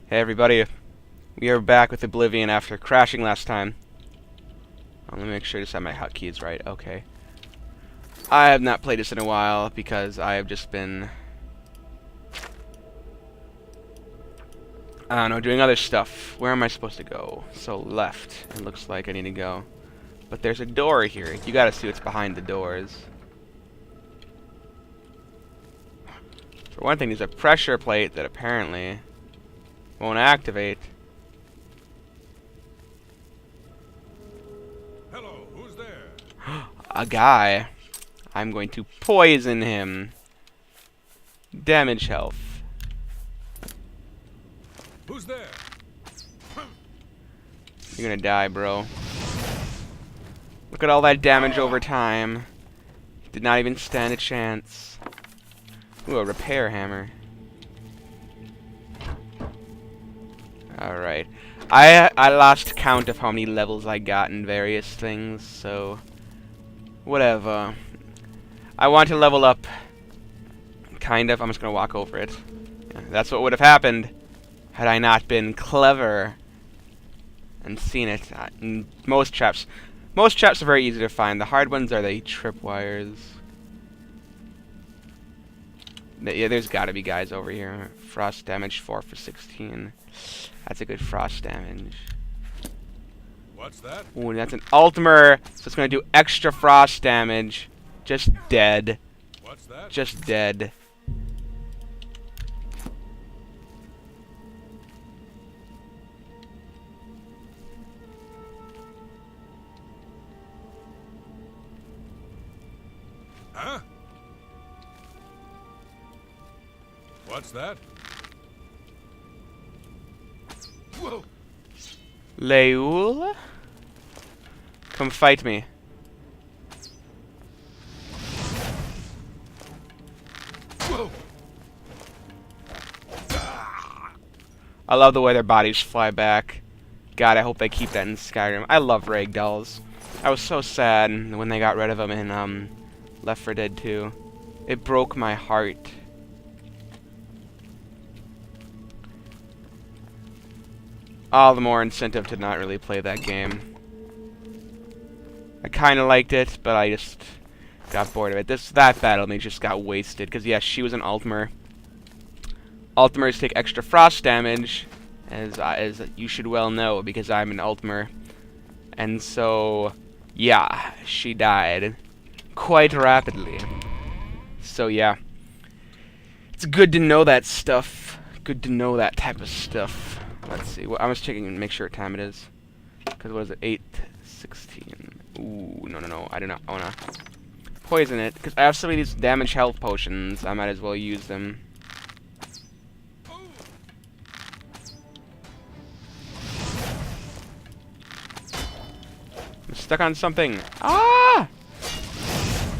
Hey everybody, we are back with Oblivion after crashing last time. Let me make sure to set my hotkeys right. Okay. I have not played this in a while because I have just been, I don't know, doing other stuff. Where am I supposed to go? So left, it looks like I need to go. But there's a door here. You gotta see what's behind the doors. For one thing, there's a pressure plate that apparently won't activate. Hello, who's there? A guy. I'm going to poison him. Damage health. Who's there? You're gonna die, bro. Look at all that damage over time. Did not even stand a chance. Ooh, a repair hammer. Alright. I lost count of how many levels I got in various things, so whatever. I want to level up. Kind of. I'm just gonna walk over it. Yeah, that's what would have happened had I not been clever and seen it. Most traps are very easy to find. The hard ones are the tripwires. Yeah, there's gotta be guys over here. Frost damage 4 for 16. That's a good frost damage. What's that? Ooh, that's an Ultimer, so it's gonna do extra frost damage. Just dead. What's that? Just dead. Huh? What's that? Whoa! Leul? Come fight me. Whoa! I love the way their bodies fly back. God, I hope they keep that in Skyrim. I love ragdolls. I was so sad when they got rid of them in Left 4 Dead 2. It broke my heart. All the more incentive to not really play that game. I kind of liked it, but I just got bored of it. That battle me just got wasted, because yes, she was an Ultimer. Ultimers take extra frost damage, as you should well know, because I'm an Ultimer. And so, yeah, she died quite rapidly. So yeah, it's good to know that stuff. Good to know that type of stuff. Let's see. Well, I was checking and make sure what time it is. Because what is it? 8:16. Ooh, no. I do not want to poison it. Because I have so many of these damage health potions. I might as well use them. I'm stuck on something. Ah!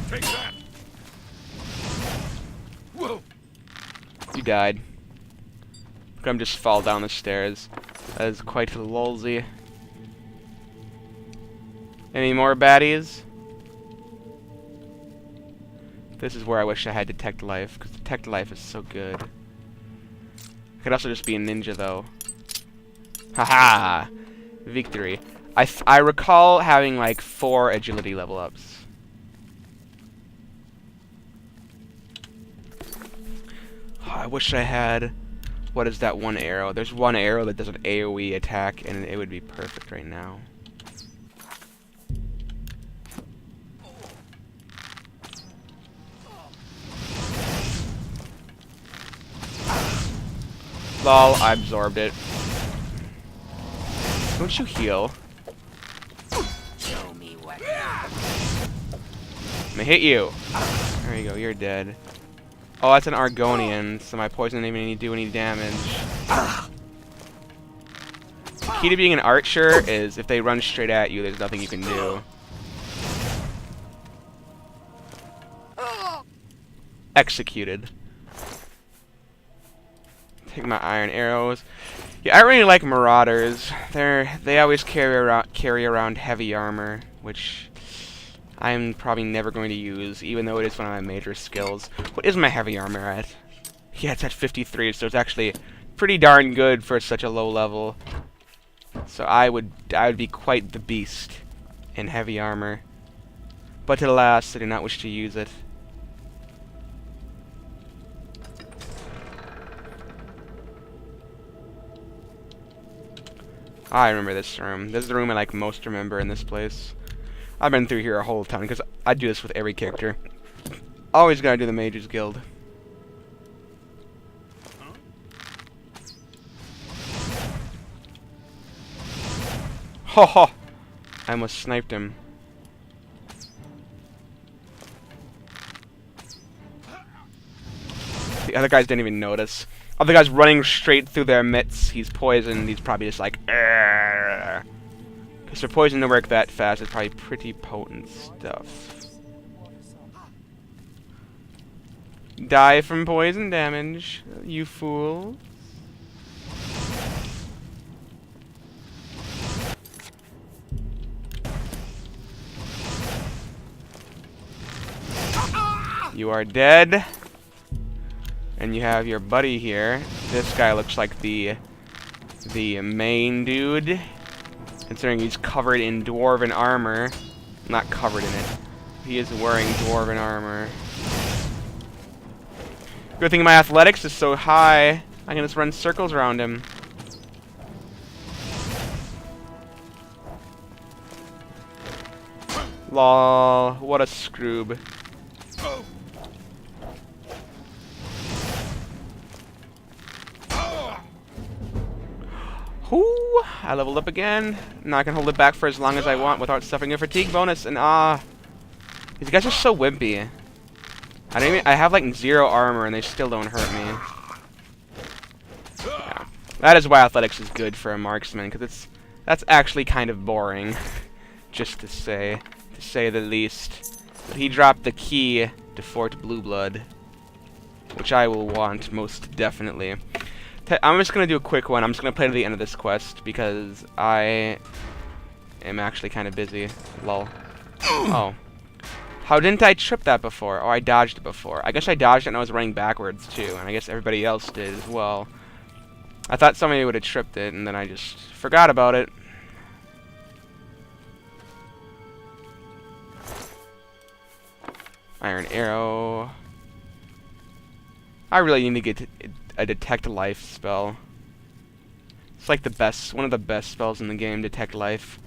Take that! Whoa! You died. Come just fall down the stairs. That is quite lolzy. Any more baddies? This is where I wish I had Detect Life, because Detect Life is so good. I could also just be a ninja, though. Haha! Victory. I recall having, like, 4 agility level ups. Oh, I wish I had... What is that one arrow? There's one arrow that does an AoE attack, and it would be perfect right now. Lol, I absorbed it. Don't you heal? Show me what. I'm gonna hit you. There you go, you're dead. Oh, that's an Argonian, so my poison didn't even do any damage. The key to being an archer is if they run straight at you, there's nothing you can do. Executed. Take my iron arrows. Yeah, I really like Marauders. They always carry around heavy armor, which I'm probably never going to use, even though it is one of my major skills. What is my heavy armor at? Yeah, it's at 53, so it's actually pretty darn good for such a low level. So I would be quite the beast in heavy armor. But alas, I do not wish to use it. I remember this room. This is the room I like most remember in this place. I've been through here a whole ton because I do this with every character. Always gotta do the Mages Guild. Ho ho! I almost sniped him. The other guys didn't even notice. Other guy's running straight through their midst. He's poisoned. He's probably just like, because for poison to work that fast, it's probably pretty potent stuff. Die from poison damage, you fool. You are dead. And you have your buddy here. This guy looks like the main dude, considering he's covered in dwarven armor. Not covered in it. He is wearing dwarven armor. Good thing my athletics is so high, I can just run circles around him. Lol, what a scroob. Whoo! I leveled up again. Now I can hold it back for as long as I want without suffering a fatigue bonus. And these guys are so wimpy. I have like 0 armor and they still don't hurt me. Yeah. That is why athletics is good for a marksman, because that's actually kind of boring, just to say the least. But he dropped the key to Fort Blue Blood, which I will want most definitely. I'm just gonna do a quick one. I'm just gonna play to the end of this quest because I am actually kind of busy. Lol. Oh. How didn't I trip that before? Oh, I dodged it before. I guess I dodged it and I was running backwards too, and I guess everybody else did as well. I thought somebody would have tripped it, and then I just forgot about it. Iron Arrow. I really need to get a Detect Life spell. It's like one of the best spells in the game, Detect Life.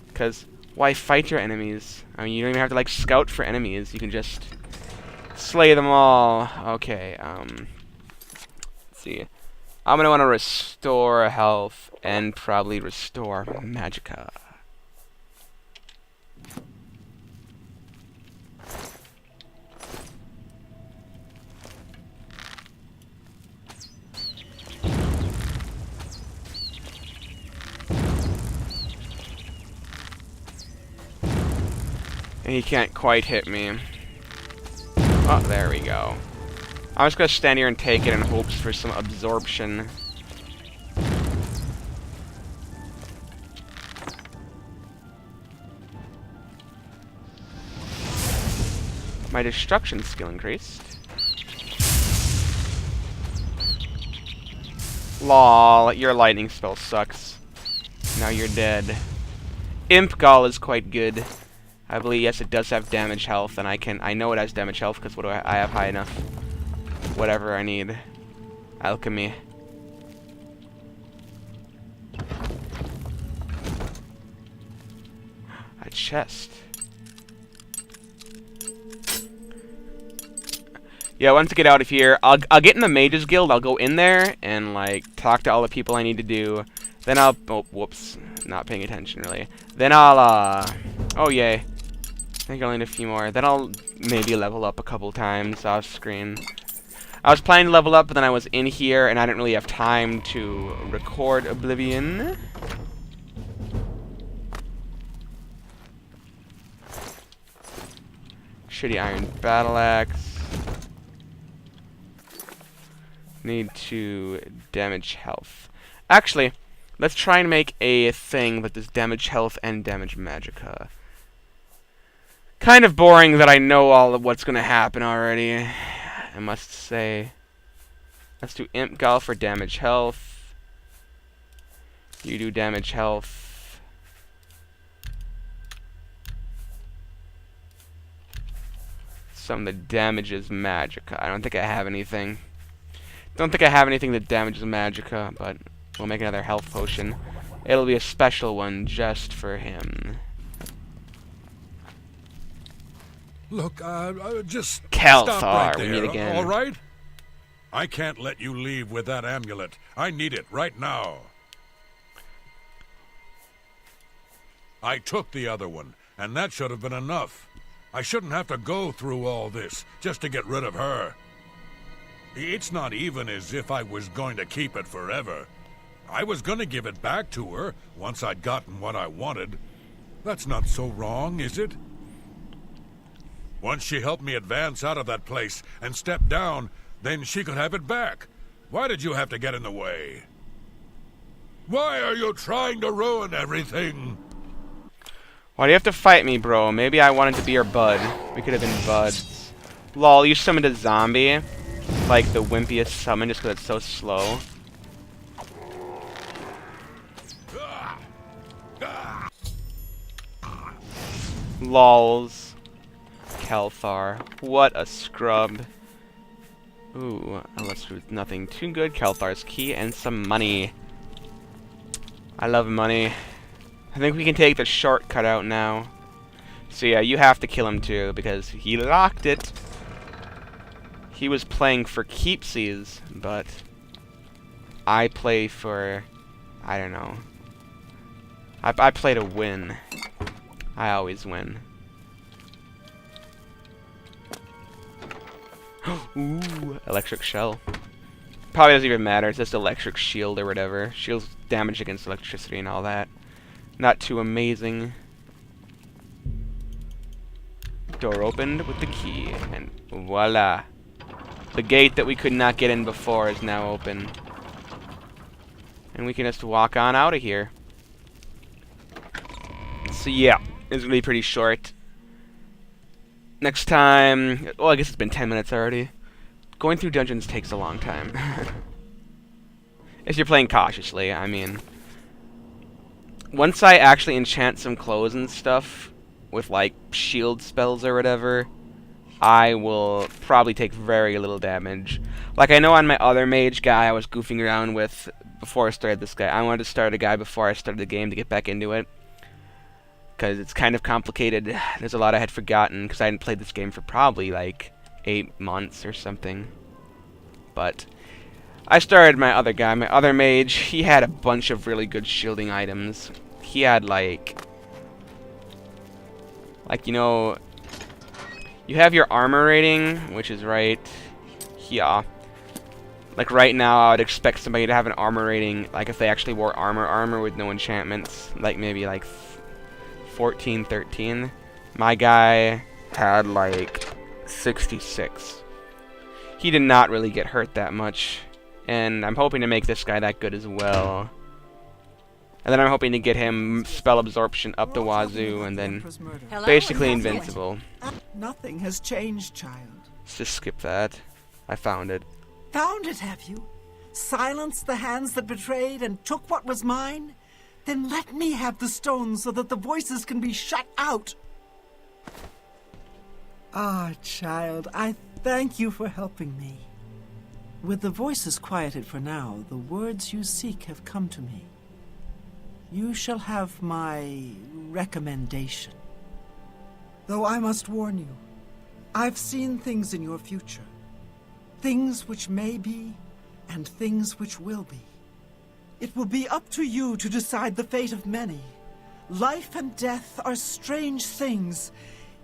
Because why fight your enemies? I mean, you don't even have to like scout for enemies. You can just slay them all. Okay, let's see. I'm gonna want to restore health and probably restore magicka. And he can't quite hit me. Oh, there we go. I'm just gonna stand here and take it in hopes for some absorption. My destruction skill increased. Lol, your lightning spell sucks. Now you're dead. Imp Gall is quite good. I believe, yes, it does have damage health, and I know it has damage health, because what do I have high enough? Whatever I need. Alchemy. A chest. Yeah, once I get out of here, I'll get in the Mages Guild, I'll go in there, and, like, talk to all the people I need to do. Then I'll, oh, whoops, not paying attention, really. Then I'll, oh, yay. I think I'll need a few more. Then I'll maybe level up a couple times off screen. I was planning to level up, but then I was in here, and I didn't really have time to record Oblivion. Shitty iron battle axe. Need to damage health. Actually, let's try and make a thing that does damage health and damage magicka. Kind of boring that I know all of what's going to happen already, I must say. Let's do Imp Gall for damage health. You do damage health. Some that damages Magicka. I don't think I have anything. Don't think I have anything that damages Magicka, but we'll make another health potion. It'll be a special one just for him. Look, just Kelthar, stop right we there, meet again. all right? I can't let you leave with that amulet. I need it right now. I took the other one, and that should have been enough. I shouldn't have to go through all this just to get rid of her. It's not even as if I was going to keep it forever. I was going to give it back to her once I'd gotten what I wanted. That's not so wrong, is it? Once she helped me advance out of that place and step down, then she could have it back. Why did you have to get in the way? Why are you trying to ruin everything? Why do you have to fight me, bro? Maybe I wanted to be your bud. We could have been buds. Lol, you summoned a zombie. Like the wimpiest summon just because it's so slow. Lols. Kelthar. What a scrub. Ooh, unless there's nothing too good. Kelthar's key and some money. I love money. I think we can take the shortcut out now. So yeah, you have to kill him too, because he locked it. He was playing for keepsies, but I play for, I don't know. I play to win. I always win. Ooh, electric shell. Probably doesn't even matter, it's just electric shield or whatever. Shields damage against electricity and all that. Not too amazing. Door opened with the key, and voila. The gate that we could not get in before is now open. And we can just walk on out of here. So yeah, it's gonna be pretty short. Next time, well, I guess it's been 10 minutes already. Going through dungeons takes a long time. If you're playing cautiously, I mean. Once I actually enchant some clothes and stuff with like shield spells or whatever, I will probably take very little damage. Like I know on my other mage guy I was goofing around with before I started this guy. I wanted to start a guy before I started the game to get back into it. Because it's kind of complicated. There's a lot I had forgotten because I hadn't played this game for probably like 8 months or something. But I started my other guy, my other mage. He had a bunch of really good shielding items. He had like you know, you have your armor rating, which is right here. Like right now, I would expect somebody to have an armor rating, like if they actually wore armor with no enchantments, like maybe like 14, 13. My guy had like 66. He did not really get hurt that much, and I'm hoping to make this guy that good as well. And then I'm hoping to get him spell absorption up the wazoo, and then basically invincible. Nothing has changed, child. Let's just skip that. I found it. Found it, have you? Silenced the hands that betrayed and took what was mine? Then let me have the stones so that the voices can be shut out. Ah, child, I thank you for helping me. With the voices quieted for now, the words you seek have come to me. You shall have my recommendation. Though I must warn you, I've seen things in your future. Things which may be, and things which will be. It will be up to you to decide the fate of many. Life and death are strange things,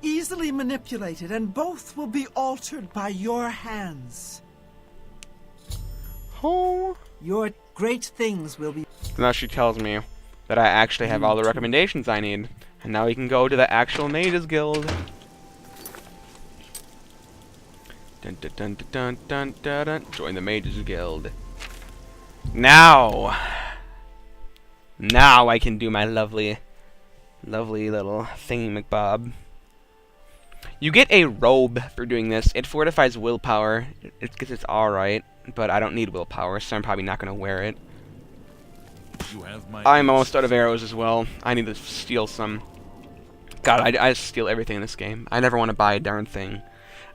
easily manipulated, and both will be altered by your hands. Oh. Your great things will be... Now she tells me that I actually have all the recommendations I need. And now we can go to the actual Mages Guild. Dun, dun, dun, dun, dun, dun, dun. Join the Mages Guild. Now I can do my lovely little thingy-McBob. You get a robe for doing this. It fortifies willpower. It's alright. but I don't need willpower, so I'm probably not going to wear it. You have my I'm almost out of arrows as well. I need to steal some. God, I steal everything in this game. I never want to buy a darn thing.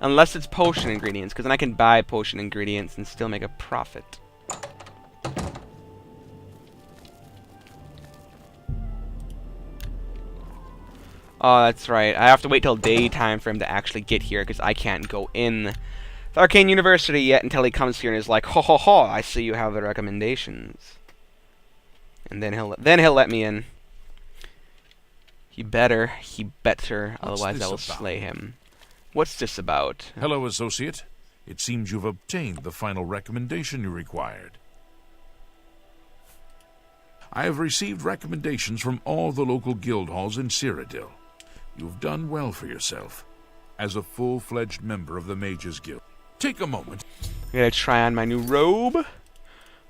Unless it's potion ingredients, because then I can buy potion ingredients and still make a profit. Oh, that's right. I have to wait till daytime for him to actually get here, because I can't go in the Arcane University yet until he comes here and is like, ho ho ho, I see you have the recommendations. And then he'll let me in. He better, otherwise I will slay him. What's this about? Hello, associate. It seems you've obtained the final recommendation you required. I have received recommendations from all the local guild halls in Cyrodiil. You've done well for yourself as a full-fledged member of the Mages Guild. Take a moment. I'm gonna try on my new robe.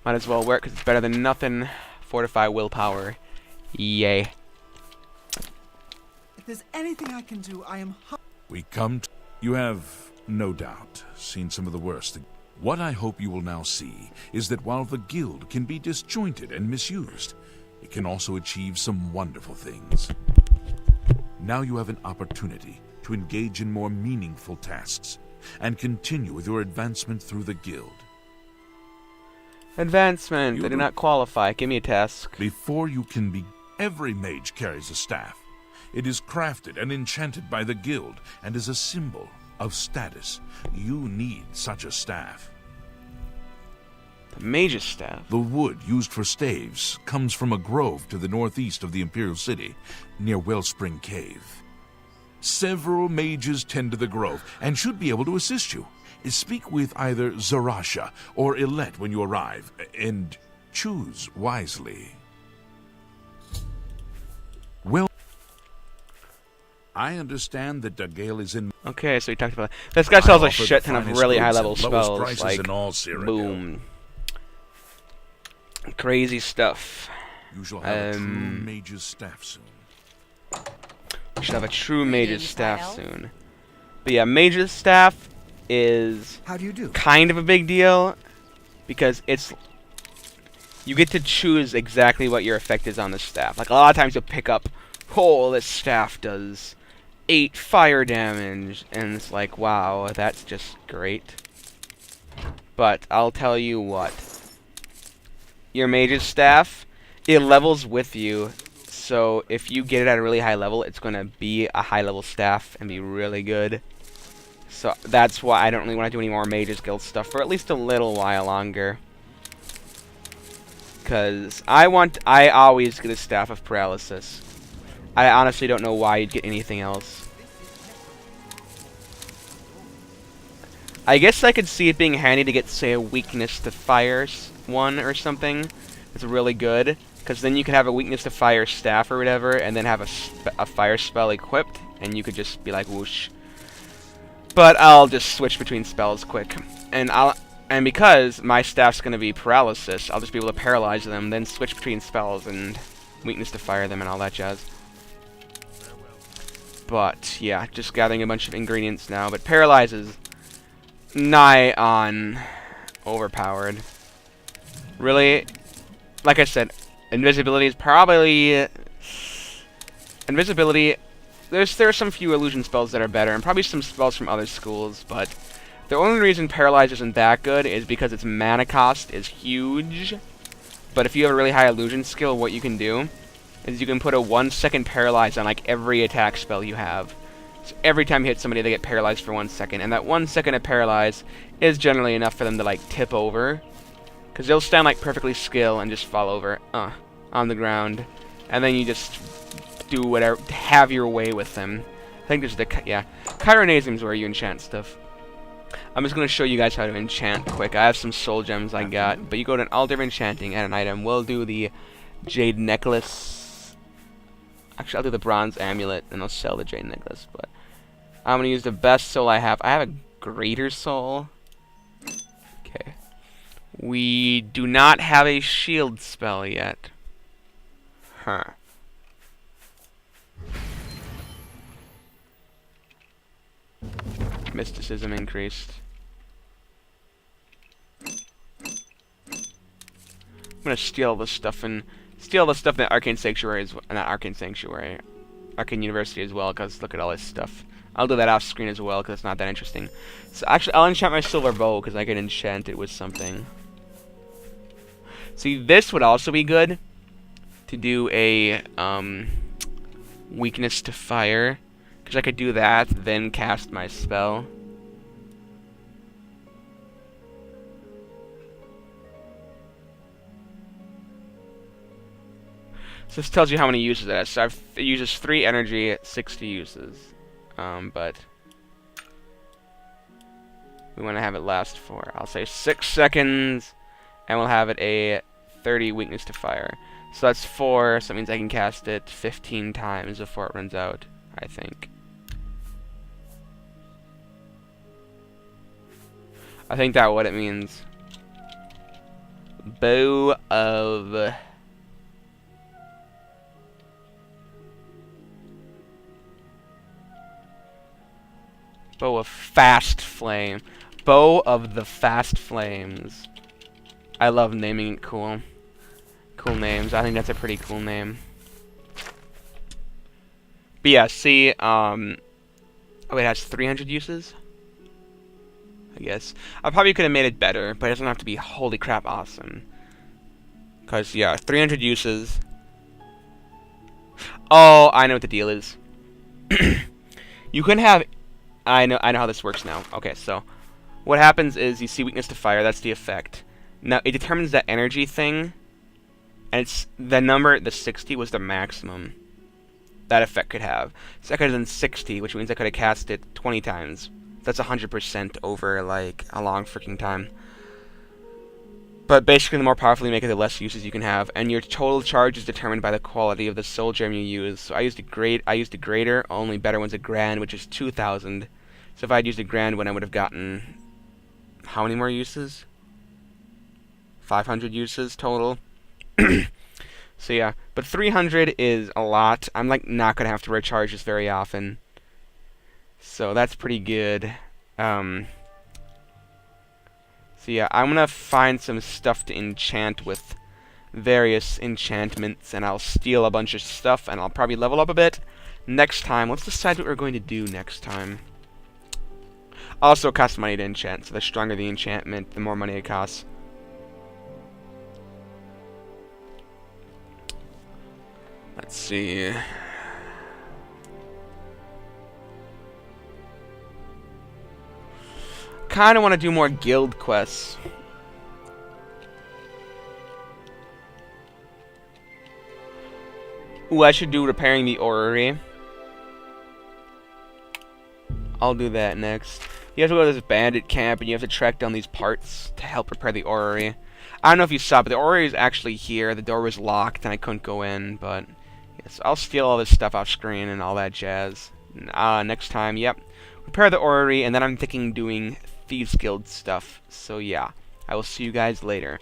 Might as well wear it because it's better than nothing. Fortify willpower. Yay. If there's anything I can do, I am... We come to... You have, no doubt, seen some of the worst. What I hope you will now see is that while the guild can be disjointed and misused, it can also achieve some wonderful things. Now you have an opportunity to engage in more meaningful tasks and continue with your advancement through the guild. Advancement. I do not qualify. Give me a task. Before you can be... Every mage carries a staff. It is crafted and enchanted by the guild and is a symbol of status. You need such a staff. The mage's staff. The wood used for staves comes from a grove to the northeast of the Imperial City, near Wellspring Cave. Several mages tend to the grove and should be able to assist you. Speak with either Zarasha or Ilette when you arrive, and choose wisely. Well, I understand that Dagale is in... Okay, so we talked about this guy sells a offer shit the ton of finest really goods high at level lowest spells, prices like in all Cyrodiil. boom, crazy stuff. You shall have a true mage's staff soon. We should have a true mage's Greetings, staff Kyle. soon. But yeah, mage's staff is How do you do? kind of a big deal because it's you get to choose exactly what your effect is on the staff. Like a lot of times you'll pick up, oh, this staff does 8 fire damage, and it's like, wow, that's just great. But I'll tell you what, your mage's staff, it levels with you. So if you get it at a really high level, it's going to be a high level staff and be really good. So that's why I don't really want to do any more Mages Guild stuff for at least a little while longer. Because I always get a Staff of Paralysis. I honestly don't know why you'd get anything else. I guess I could see it being handy to get, say, a weakness to fire one or something. It's really good. Because then you could have a weakness to fire staff or whatever, and then have a fire spell equipped, and you could just be like, whoosh. But I'll just switch between spells quick. And because my staff's going to be paralysis, I'll just be able to paralyze them, then switch between spells and weakness to fire them and all that jazz. But, yeah, just gathering a bunch of ingredients now. But paralyze is nigh on overpowered. Really, like I said, invisibility is probably... Invisibility... There are some few illusion spells that are better, and probably some spells from other schools, but the only reason Paralyze isn't that good is because its mana cost is huge. But if you have a really high illusion skill, what you can do is you can put a 1-second Paralyze on like every attack spell you have. So every time you hit somebody, they get paralyzed for 1 second, and that 1 second of Paralyze is generally enough for them to like tip over. Because they'll stand like perfectly still and just fall over on the ground. And then you just do whatever, have your way with them. I think there's Chironasium is where you enchant stuff. I'm just going to show you guys how to enchant quick. I have some soul gems I got, but you go to an altar of enchanting, add an item. We'll do the jade necklace. Actually, I'll do the bronze amulet, and I'll sell the jade necklace. But I'm going to use the best soul I have. I have a greater soul. Okay. We do not have a shield spell yet. Huh. Mysticism increased. I'm gonna steal all this stuff and steal the stuff in Arcane Sanctuary, not Arcane Sanctuary, Arcane University as well, because look at all this stuff. I'll do that off screen as well, because it's not that interesting. So actually, I'll enchant my silver bow, because I can enchant it with something. See, this would also be good to do a weakness to fire, because I could do that, then cast my spell. So this tells you how many uses it has. So it uses 3 energy, 60 uses. But we want to have it last for, I'll say 6 seconds, and we'll have it a 30 weakness to fire. So that's 4, so that means I can cast it 15 times before it runs out, I think. I think that's what it means. Bow of... Bow of Fast Flame. Bow of the Fast Flames. I love naming it cool. Cool names. I think that's a pretty cool name. But yeah, see, oh, it has 300 uses? I guess. I probably could have made it better, but it doesn't have to be holy crap awesome. Because, yeah, 300 uses. Oh, I know what the deal is. You can have... I know how this works now. Okay, so what happens is you see weakness to fire, that's the effect. Now it determines that energy thing, and it's the number, the 60 was the maximum that effect could have. So I could have done 60, which means I could have cast it 20 times. That's 100% over like a long freaking time. But basically, the more powerful you make it, the less uses you can have, and your total charge is determined by the quality of the soul gem you use. So I used a greater, only better one's a grand, which is 2,000. So if I had used a grand one, I would have gotten how many more uses? 500 uses total. So yeah, but 300 is a lot. I'm like not gonna have to recharge this very often, so that's pretty good. So yeah, I'm gonna find some stuff to enchant with various enchantments, and I'll steal a bunch of stuff, and I'll probably level up a bit next time. Let's decide what we're going to do next time. Also, it costs money to enchant, so the stronger the enchantment, the more money it costs. Let's see. Kind of want to do more guild quests. Ooh, I should do repairing the orrery. I'll do that next. You have to go to this bandit camp, and you have to track down these parts to help repair the orrery. I don't know if you saw, but the orrery is actually here. The door was locked, and I couldn't go in, but... Yes, I'll steal all this stuff off screen and all that jazz. Next time, yep. Repair the orrery, and then I'm thinking doing Thieves Guild stuff. So yeah, I will see you guys later.